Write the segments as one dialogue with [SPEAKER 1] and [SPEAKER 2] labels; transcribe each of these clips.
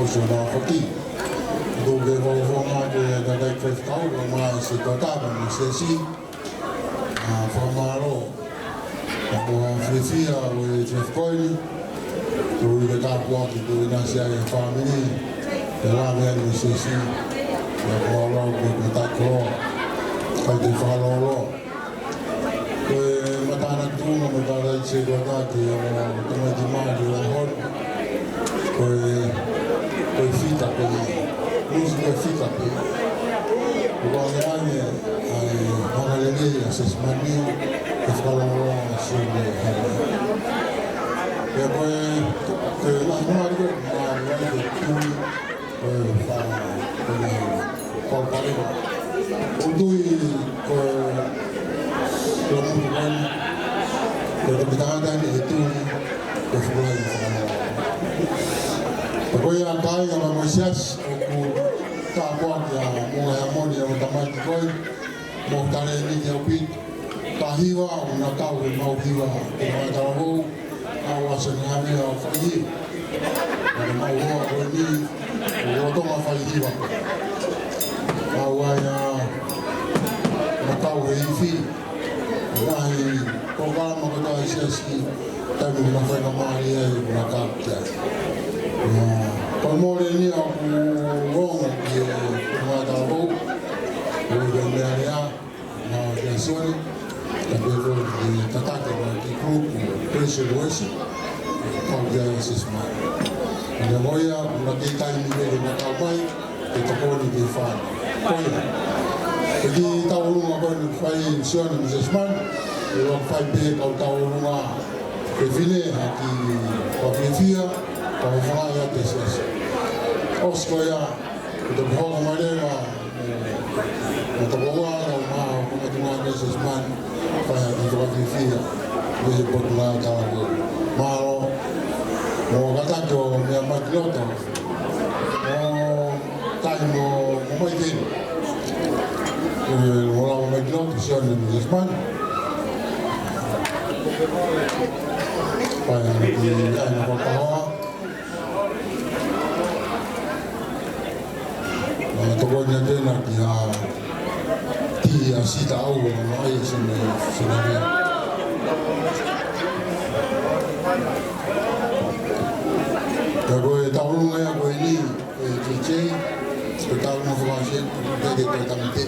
[SPEAKER 1] Osuna Faki. Duge Volvoma de Dadai Festau, Loma Sitota, Sesi, Famaro, Frifia, with Jeffcoin, to the top walk to the Nasia family, the Lavian Sesi, the Moro, the Tako, the Falo. Matana Tuma, Matana Chegati, the Majima, the Hot, Fita, música fita, o Guarani, a Galeria, as Mani, que falaram sobre depois que na Maria, depois a Caia, a Moisés, Tabuak ya Moyamoni ya Utamati Koi, Moktare ni ya Pit, Tahiwa, Unakau, Mauhiwa, Umatarahu, Awasanyami ya Fayi, Mauhiwa Koni, Uotoma Fayiwa, Awaya, Makau Heifi, Nahi, Programa Kota Isesi, Tabi Nafena Maria, Unakapta. Pamore ni aku wong di Mataro, di Maria, di Sony, tapi di Tatake di grup Pressure Worship, kau jadi sisma. Ada moya, nanti time ni di Matabai, kita pun di Fan. Jadi tahu rumah pun Fan Sony sisma, orang Fan B tahu rumah, Evile hati Pavia. Kalau fala ya tesis, Oscoya, itu bohong mereka, untuk bawa orang mau cuma tesis man, kayak di Pavia, di Portugal kalau mau kata jo yang macam time mau main, orang main siapa tesis man, kayak di anak Portugal. Tokonya tena dia sita au mai sene. Kalau tahu nggak aku ini cici, tahu mau fashion, jadi kita nanti.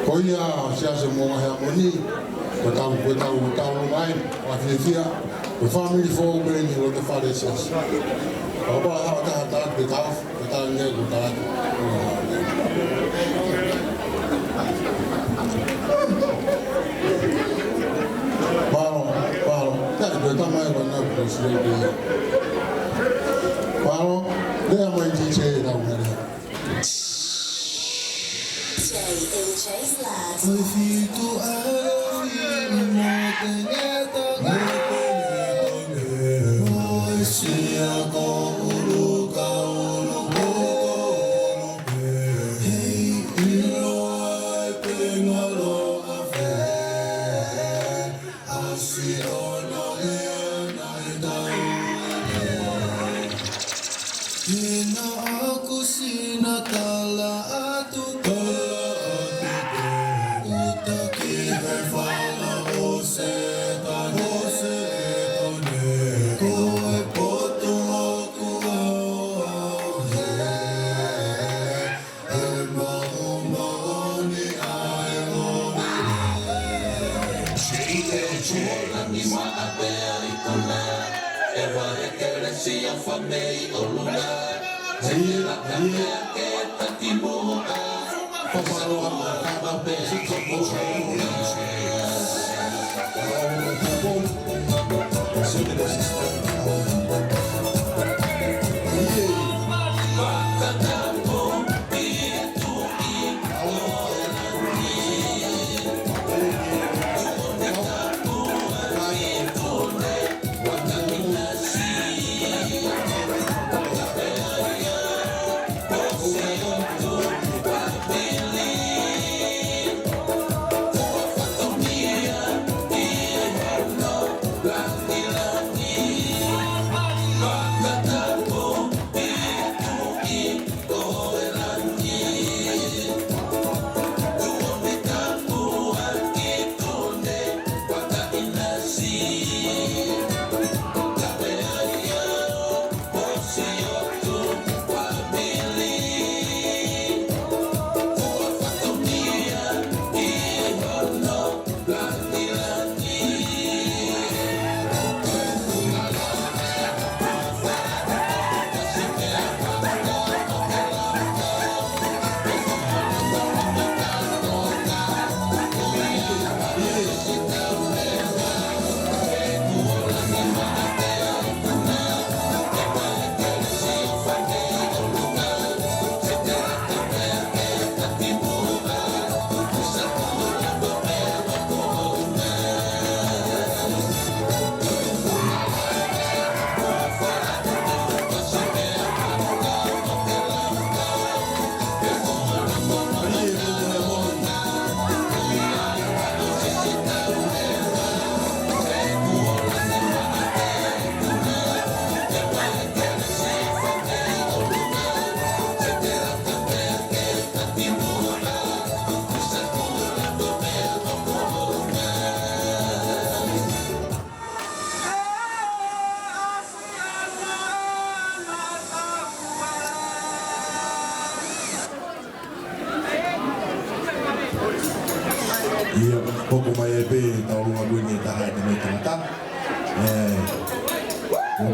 [SPEAKER 1] Kau ya siapa semua yang ini, tahu main, wafia, family for bring you the fathers. Apa hal kita ni kita. Baru, tak ada tamai mana presiden dia. Baru, dia main DJ tahu ni.
[SPEAKER 2] mai tangata.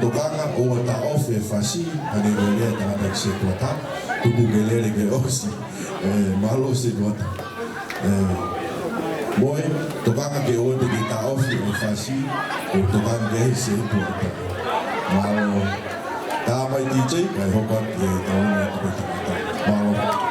[SPEAKER 2] Tokanga o ta ofe fasi ane role tangata ki se tuata. Tupu gelele ke osi. Malo se tuata. Moe, tokanga ke o te ki ta ofe fasi. O tokanga ke se tuata. Malo. Ta mai DJ, kai hopat ke taunga tupe tangata. Malo.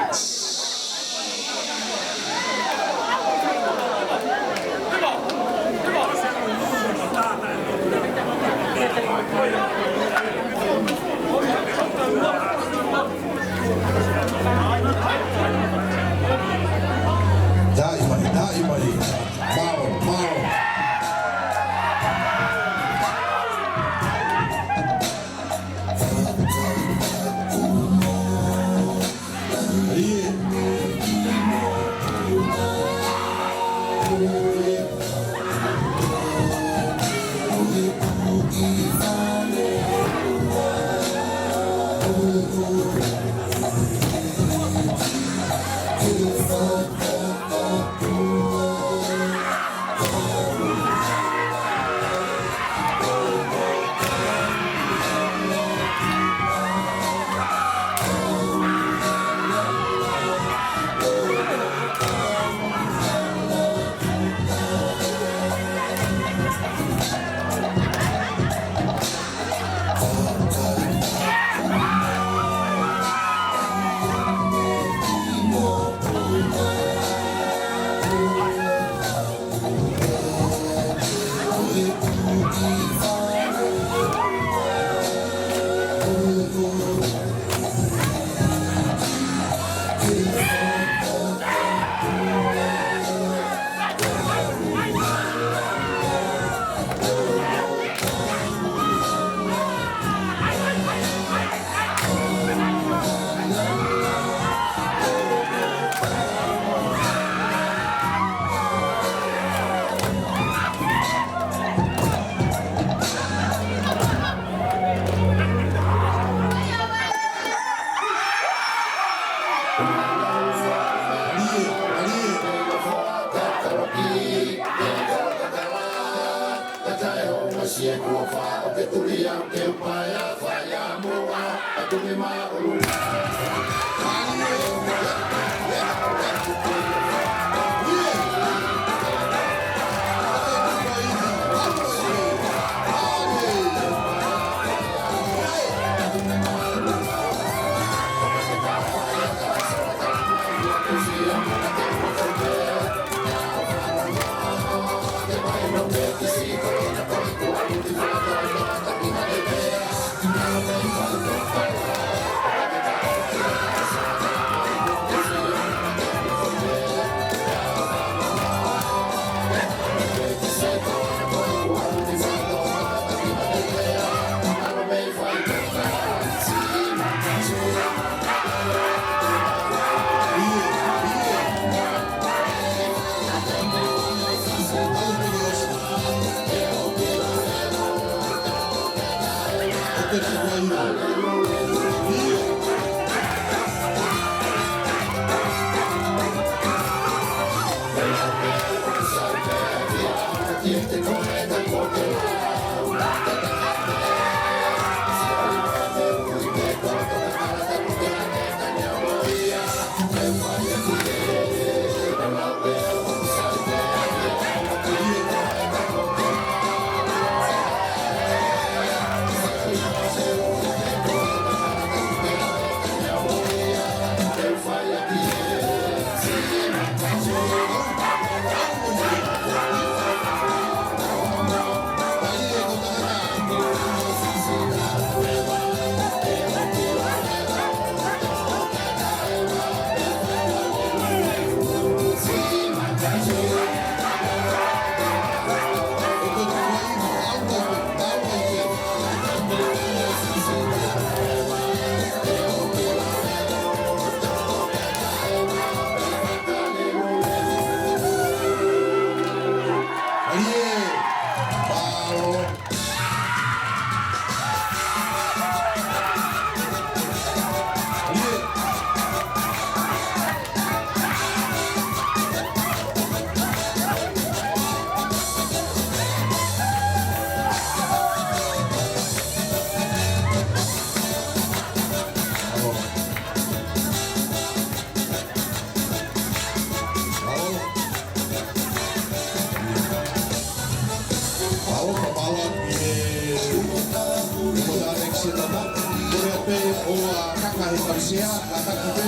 [SPEAKER 2] kaka he kapsea, kaka kipe,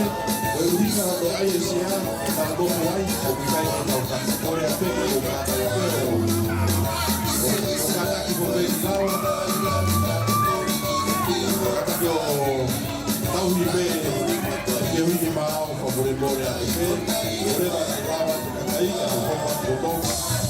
[SPEAKER 2] o e uringa o ai e sea, ka ko ai, o ki kai o tau ka kore a pe, o ka ta o pe, o kaka ki po pe lao, kaka ki o tau hi pe, ke hui ni mao, fa bore bore a pe, o re la ka lawa, ka kai, ka o kopa, o kopa,